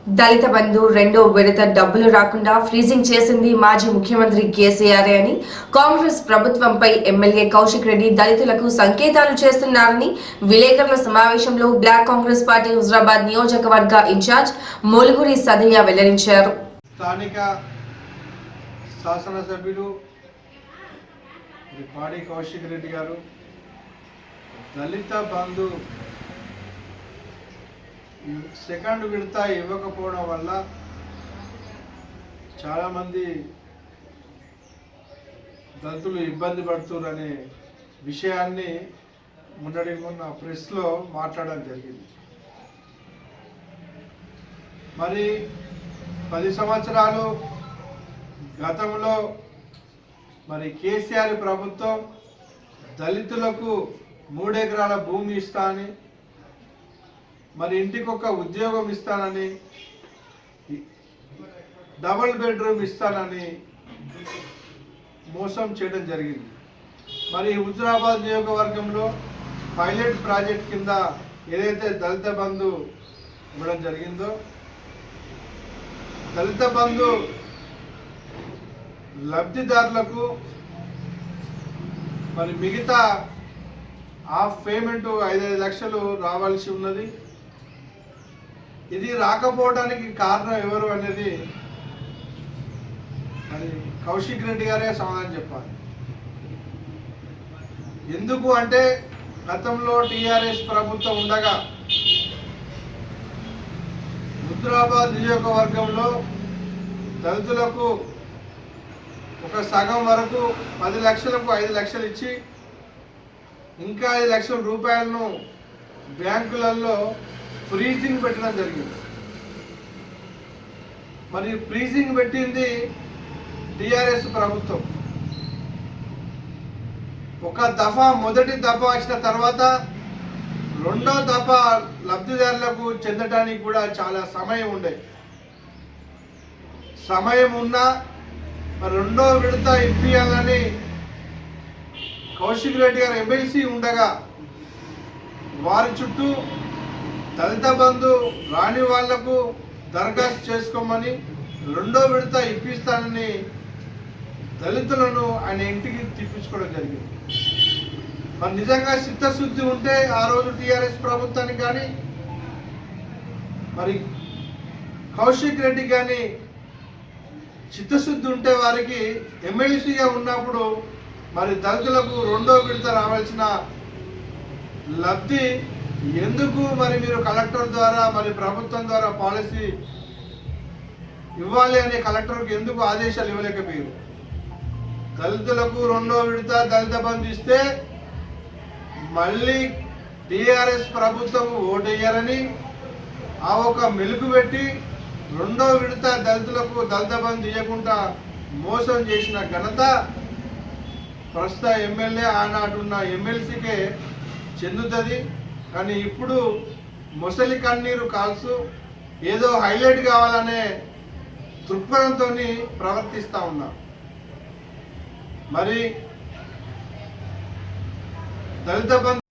దళిత బంధు రెండో విడత డబ్బులు రాకుండా ఫ్రీజింగ్ చేసింది మాజీ ముఖ్యమంత్రి కేసీఆర్ అని కాంగ్రెస్ ప్రభుత్వంపై ఎమ్మెల్యే కౌశిక్ రెడ్డి దళితులకు సంకేతాలు చేస్తున్నారని విలేకరుల సమావేశంలో బ్లాక్ కాంగ్రెస్ పార్టీ హుజరాబాద్ నియోజకవర్గ ఇన్ఛార్జ్ మొలుగురి సదయ్య వెల్లడించారు. స్థానిక శాసనసభ్యులు పాడి కౌశిక్ రెడ్డి గారు దళిత బంధు సెకండ్ విడత ఇవ్వకపోవడం వల్ల చాలామంది దళితులు ఇబ్బంది పడుతున్నారనే విషయాన్ని మొన్న ప్రెస్లో మాట్లాడడం జరిగింది. మరి 10 సంవత్సరాలు గతంలో మరి కేసీఆర్ ప్రభుత్వం దళితులకు 3 ఎకరాల భూమి ఇస్తా అని, మరి ఇంటికొక ఉద్యోగం ఇస్తానని, డబుల్ బెడ్రూమ్ ఇస్తానని మోసం చేయడం జరిగింది. మరి హుజరాబాద్ నియోజకవర్గంలో పైలట్ ప్రాజెక్ట్ కింద ఏదైతే దళిత బంధు ఇవ్వడం జరిగిందో, దళిత బంధు లబ్ధిదారులకు మరి మిగతా హాఫ్ పేమెంట్ 5 లక్షలు రావాల్సి ఉన్నది. ఇది రాకపోవడానికి కారణం ఎవరు అనేది మరి కౌశిక్ రెడ్డి గారే సమాధానం చెప్పాలి. ఎందుకు అంటే గతంలో టీఆర్ఎస్ ప్రభుత్వం ఉండగా హుజరాబాద్ నియోజకవర్గంలో దళితులకు ఒక సగం వరకు 10 లక్షలకు 5 లక్షలు ఇచ్చి ఇంకా 5 లక్షల రూపాయలను బ్యాంకులలో ఫ్రీజింగ్ పెట్టడం జరిగింది. మరి ఫ్రీజింగ్ పెట్టింది టీఆర్ఎస్ ప్రభుత్వం. ఒక దఫా మొదటి దఫా వచ్చిన తర్వాత రెండో దఫా లబ్ధిదారులకు చెందడానికి కూడా చాలా సమయం ఉండే. సమయం ఉన్నా మరి రెండో విడత ఇప్పియాలని కౌశిక్ రెడ్డి గారు ఎమ్మెల్సీ ఉండగా వారి చుట్టూ దళిత బంధు రాని వాళ్లకు దరఖాస్తు చేసుకోమని రెండో విడత ఇప్పిస్తానని దళితులను ఆయన ఇంటికి తిప్పించుకోవడం జరిగింది. మరి నిజంగా చిత్తశుద్ధి ఉంటే ఆ రోజు టీఆర్ఎస్ ప్రభుత్వానికి కానీ మరి కౌశిక్ రెడ్డి కానీ చిత్తశుద్ధి ఉంటే వారికి ఎమ్మెల్సీగా ఉన్నప్పుడు మరి దళితులకు రెండో విడత రావాల్సిన లబ్ధి ఎందుకు మరి మీరు కలెక్టర్ ద్వారా మరి ప్రభుత్వం ద్వారా పాలసీ ఇవ్వాలి అనే కలెక్టర్కి ఎందుకు ఆదేశాలు ఇవ్వలేకపోయారు? దళితులకు రెండో విడత దళిత బంధు ఇస్తే మళ్ళీ టీఆర్ఎస్ ప్రభుత్వం ఓటేయారని ఆ ఒక మెలుగు పెట్టి రెండో విడత దళితులకు దళిత బంధు ఇవ్వకుండా మోసం చేసిన ఘనత ప్రస్తుత ఎమ్మెల్యే ఆనాడున్న ఎమ్మెల్సీకే చెందుతుంది. కానీ ఇప్పుడు మొసలి కన్నీరు కాల్సు ఏదో హైలైట్ కావాలనే దృక్పథంతో ప్రవర్తిస్తూ ఉన్నారు. మరి దళిత బంధు